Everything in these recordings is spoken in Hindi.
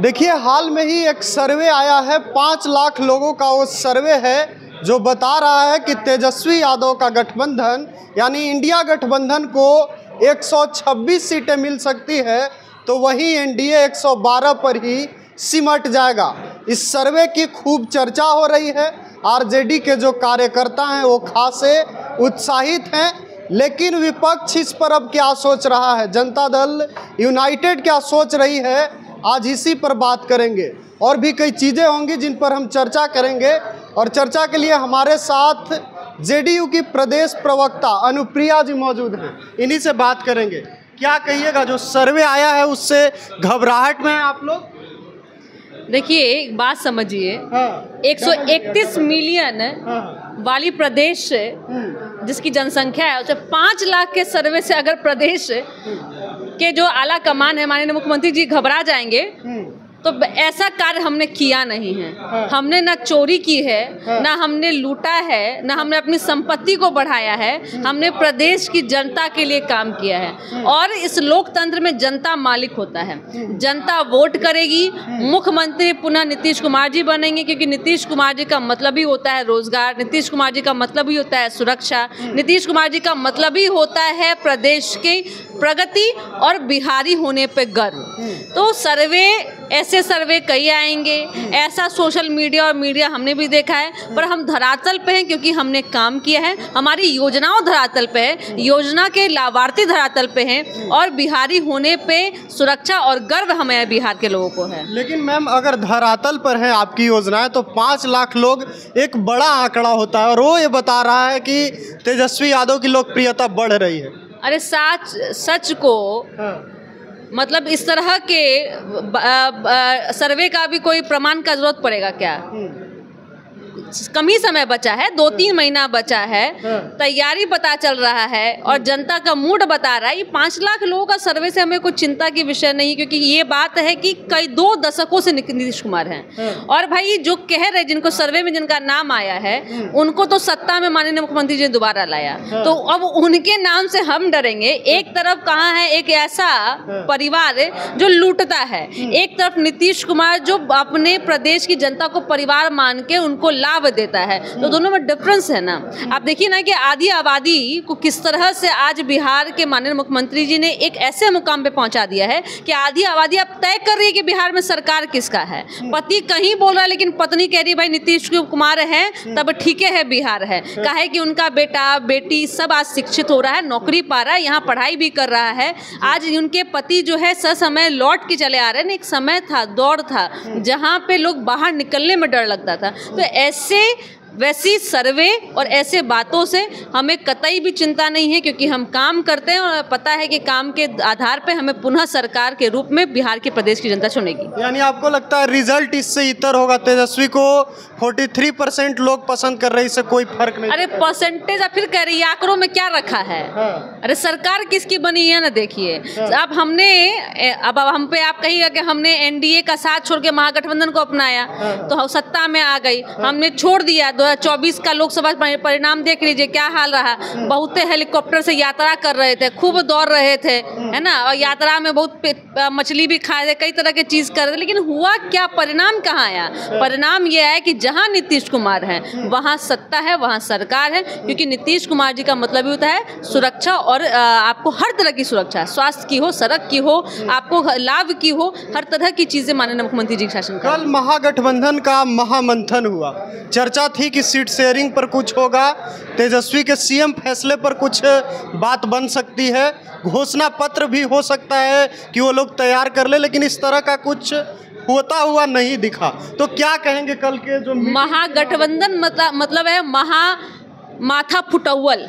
देखिए, हाल में ही एक सर्वे आया है, 5 लाख लोगों का वो सर्वे है जो बता रहा है कि तेजस्वी यादव का गठबंधन यानी इंडिया गठबंधन को 126 सीटें मिल सकती है, तो वहीं एनडीए 112 पर ही सिमट जाएगा। इस सर्वे की खूब चर्चा हो रही है। आरजेडी के जो कार्यकर्ता हैं वो खासे उत्साहित हैं, लेकिन विपक्ष इस पर अब क्या सोच रहा है, जनता दल यूनाइटेड क्या सोच रही है, आज इसी पर बात करेंगे। और भी कई चीज़ें होंगी जिन पर हम चर्चा करेंगे, और चर्चा के लिए हमारे साथ जेडीयू की प्रदेश प्रवक्ता अनुप्रिया जी मौजूद हैं, इन्हीं से बात करेंगे। क्या कहिएगा, जो सर्वे आया है उससे घबराहट में हैं आप लोग? देखिए, एक बात समझिए, 131 मिलियन वाली प्रदेश जिसकी जनसंख्या है, उसे 5 लाख के सर्वे से अगर प्रदेश के जो आला कमान है, माननीय मुख्यमंत्री जी घबरा जाएंगे, तो ऐसा कार्य हमने किया नहीं है। हमने ना चोरी की है, ना हमने लूटा है, ना हमने अपनी संपत्ति को बढ़ाया है। हमने प्रदेश की जनता के लिए काम किया है, और इस लोकतंत्र में जनता मालिक होता है। जनता वोट करेगी, मुख्यमंत्री पुनः नीतीश कुमार जी बनेंगे, क्योंकि नीतीश कुमार जी का मतलब ही होता है रोजगार, नीतीश कुमार जी का मतलब ही होता है सुरक्षा, नीतीश कुमार जी का मतलब ही होता है प्रदेश की प्रगति और बिहारी होने पे गर्व। तो सर्वे, ऐसे सर्वे कई आएंगे, ऐसा सोशल मीडिया और मीडिया हमने भी देखा है, पर हम धरातल पे हैं क्योंकि हमने काम किया है। हमारी योजनाओं धरातल पे है, योजना के लाभार्थी धरातल पे हैं, और बिहारी होने पे सुरक्षा और गर्व हमें बिहार के लोगों को है। लेकिन मैम, अगर धरातल पर है आपकी योजनाएं, तो 5 लाख लोग एक बड़ा आंकड़ा होता है, और वो ये बता रहा है कि तेजस्वी यादव की लोकप्रियता बढ़ रही है। अरे सच को मतलब इस तरह के सर्वे का भी कोई प्रमाण का जरूरत पड़ेगा क्या? कम ही समय बचा है, 2-3 महीना बचा है, तैयारी पता चल रहा है, और जनता का मूड बता रहा है। ये 5 लाख लोगों का सर्वे से हमें कोई चिंता की विषय नहीं, क्योंकि ये बात है कि कई 2 दशकों से नीतीश कुमार हैं। और भाई, जो कह रहे, जिनको सर्वे में जिनका नाम आया है, उनको तो सत्ता में माननीय मुख्यमंत्री जी ने दोबारा लाया, तो अब उनके नाम से हम डरेंगे? एक तरफ कहाँ है एक ऐसा परिवार जो लूटता है, एक तरफ नीतीश कुमार जो अपने प्रदेश की जनता को परिवार मान के उनको लाभ देता है। तो दोनों में डिफरेंस है ना। आप देखिए ना कि आधी आबादी को किस तरह से आज बिहार के माननीय मुख्यमंत्री जी ने एक ऐसे मुकाम पे पहुंचा दिया है कि आधी आबादी अब तय कर रही है कि बिहार में सरकार किसका है। पति कहीं बोल रहा है, लेकिन पत्नी कह रही है भाई नीतीश कुमार है तब ठीक है, बिहार है। काहे कि उनका बेटा बेटी सब आज शिक्षित हो रहा है, नौकरी पा रहा है, यहाँ पढ़ाई भी कर रहा है। आज उनके पति जो है ससमय लौट के चले आ रहे हैं। एक समय था, दौर था, जहाँ पे लोग बाहर निकलने में डर लगता था। तो ऐसे वैसी सर्वे और ऐसे बातों से हमें कतई भी चिंता नहीं है, क्योंकि हम काम करते हैं और पता है कि काम के आधार पे हमें पुनः सरकार के रूप में बिहार के प्रदेश की जनता चुनेगी। यानी आपको लगता है रिजल्ट इससे इतर होगा? तेजस्वी को 43% लोग पसंद कर रहे, इससे कोई फर्क नहीं? अरे परसेंटेज आप फिर कह रही है, आंकड़ों में क्या रखा है? अरे सरकार किसकी बनी है ना, देखिए। अब हम पे आप कहिएगा कि हमने एनडीए का साथ छोड़ के महागठबंधन को अपनाया, तो सत्ता में आ गई। हमने छोड़ दिया 2024 का लोकसभा परिणाम देख लीजिए क्या हाल रहा। बहुते हेलीकॉप्टर से यात्रा कर रहे थे, खूब दौड़ रहे थे, है ना, और यात्रा में बहुत मछली भी खाए थे, कई तरह की चीज कर रहे थे, लेकिन हुआ क्या? परिणाम कहाँ आया? परिणाम यह है कि जहाँ नीतीश कुमार है वहाँ सत्ता है, वहाँ सरकार है, क्योंकि नीतीश कुमार जी का मतलब ही होता है सुरक्षा, और आपको हर तरह की सुरक्षा, स्वास्थ्य की हो, सड़क की हो, आपको लाभ की हो, हर तरह की चीजें माननीय मुख्यमंत्री जी के शासन। कल महागठबंधन का महामंथन हुआ, चर्चा थी कि सीट शेयरिंग पर कुछ होगा, तेजस्वी के सीएम फैसले पर कुछ बात बन सकती है, घोषणा पत्र भी हो सकता है कि वो लोग तैयार कर ले, लेकिन इस तरह का कुछ होता हुआ नहीं दिखा। तो क्या कहेंगे कल के जो महागठबंधन मतलब है माथा फुटौल।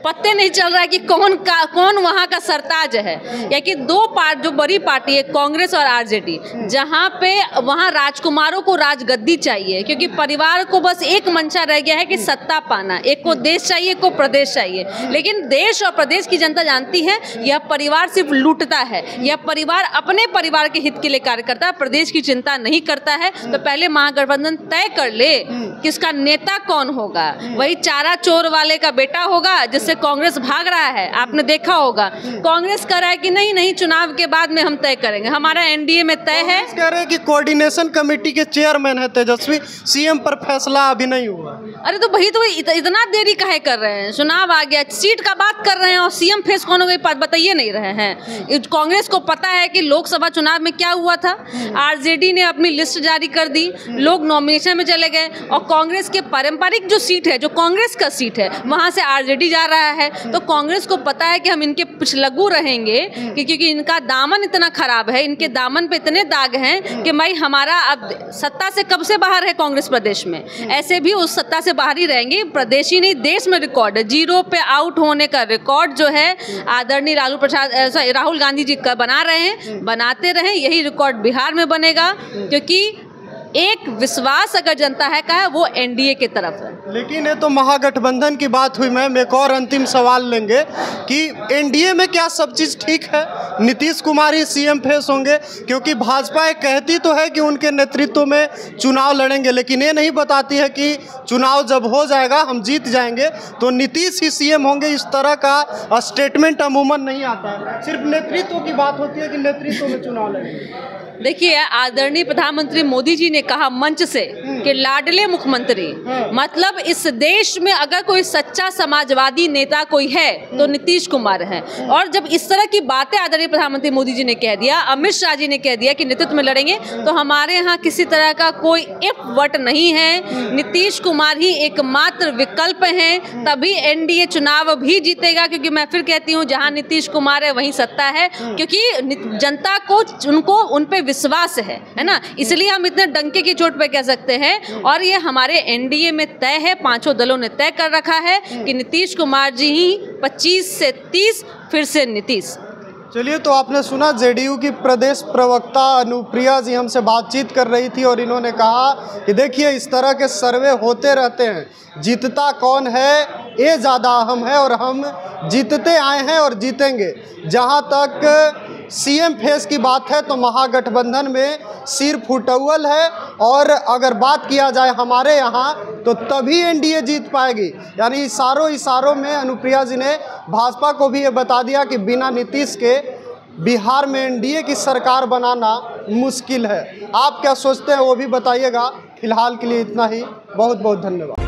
पत्ते नहीं चल रहा है कि कौन वहाँ का सरताज है, या कि जो बड़ी पार्टी है कांग्रेस और आरजेडी, जहाँ पे वहाँ राजकुमारों को राजगद्दी चाहिए, क्योंकि परिवार को बस एक मंशा रह गया है कि सत्ता पाना, एक को देश चाहिए, एक को प्रदेश चाहिए। लेकिन देश और प्रदेश की जनता जानती है यह परिवार सिर्फ लूटता है, यह परिवार अपने परिवार के हित के लिए कार्य करता है, प्रदेश की चिंता नहीं करता है। तो पहले महागठबंधन तय कर ले कि इसका नेता कौन होगा। वही चारा चोर वाले का बेटा होगा जिससे से कांग्रेस भाग रहा है, आपने देखा होगा। कांग्रेस कह रहा है कि नहीं नहीं, चुनाव के बाद में हम तय करेंगे, हमारा एनडीए में तय है। कह रहे हैं कि कोऑर्डिनेशन कमेटी के चेयरमैन है तेजस्वी, सीएम पर फैसला अभी नहीं हुआ। अरे तो वही तो इतना देरी काहे कर रहे हैं, चुनाव आ गया, सीट का बात कर रहे हैं और सीएम फेस कौन होगा बताइए नहीं रहे हैं। कांग्रेस को पता है कि लोकसभा चुनाव में क्या हुआ था, आरजेडी ने अपनी लिस्ट जारी कर दी, लोग नॉमिनेशन में चले गए और कांग्रेस के पारंपरिक जो सीट है, जो कांग्रेस का सीट है, वहां से आरजेडी जा रहा है। तो कांग्रेस को पता है कि हम इनके पिछलग्गू रहेंगे क्योंकि इनका दामन इतना खराब है, इनके दामन पे इतने दाग हैं कि भाई हमारा अब सत्ता से कब से बाहर है कांग्रेस प्रदेश में, ऐसे भी उस सत्ता से बाहर ही रहेंगे। प्रदेश ही नहीं देश में रिकॉर्ड है, 0 पे आउट होने का रिकॉर्ड जो है आदरणीय राहुल गांधी जी का बना रहे हैं, बनाते रहे, यही रिकॉर्ड बिहार में बनेगा क्योंकि एक विश्वास अगर जनता है का है वो एनडीए की तरफ है। लेकिन ये तो महागठबंधन की बात हुई। मैम एक और अंतिम सवाल लेंगे कि एनडीए में क्या सब चीज़ ठीक है, नीतीश कुमार ही सीएम फेस होंगे? क्योंकि भाजपा एक कहती तो है कि उनके नेतृत्व में चुनाव लड़ेंगे, लेकिन ये नहीं बताती है कि चुनाव जब हो जाएगा, हम जीत जाएंगे तो नीतीश ही सीएम होंगे। इस तरह का स्टेटमेंट अमूमन नहीं आता है, सिर्फ नेतृत्व की बात होती है कि नेतृत्व में चुनाव लड़ेंगे। देखिए, आदरणीय प्रधानमंत्री मोदी जी ने कहा मंच से कि लाडले मुख्यमंत्री, मतलब इस देश में अगर कोई सच्चा समाजवादी नेता कोई है तो नीतीश कुमार है। और जब इस तरह की बातें आदरणीय प्रधानमंत्री मोदी जी ने कह दिया, अमित शाह जी ने कह दिया कि नेतृत्व में लड़ेंगे, तो हमारे यहाँ किसी तरह का कोई इफ वट नहीं है। नीतीश कुमार ही एकमात्र विकल्प हैं, तभी एनडीए चुनाव भी जीतेगा। क्योंकि मैं फिर कहती हूँ, जहाँ नीतीश कुमार है वहीं सत्ता है, क्योंकि जनता को उन पे विश्वास है ना, इसलिए हम इतने डंके की चोट पे कह सकते हैं। और ये हमारे एनडीए में तय है, पांचों दलों ने तय कर रखा है कि नीतीश कुमार जी ही 25 से 30 फिर से नीतीश। चलिए, तो आपने सुना जेडीयू की प्रदेश प्रवक्ता अनुप्रिया जी हमसे बातचीत कर रही थी और इन्होंने कहा कि देखिए इस तरह के सर्वे होते रहते हैं, जीतता कौन है ये ज़्यादा अहम है और हम जीतते आए हैं और जीतेंगे। जहां तक सीएम फेस की बात है तो महागठबंधन में सिर फुटौल है, और अगर बात किया जाए हमारे यहाँ तो तभी एनडीए जीत पाएगी। यानी इशारों में अनुप्रिया जी ने भाजपा को भी ये बता दिया कि बिना नीतीश के बिहार में एनडीए की सरकार बनाना मुश्किल है। आप क्या सोचते हैं वो भी बताइएगा। फिलहाल के लिए इतना ही, बहुत बहुत धन्यवाद।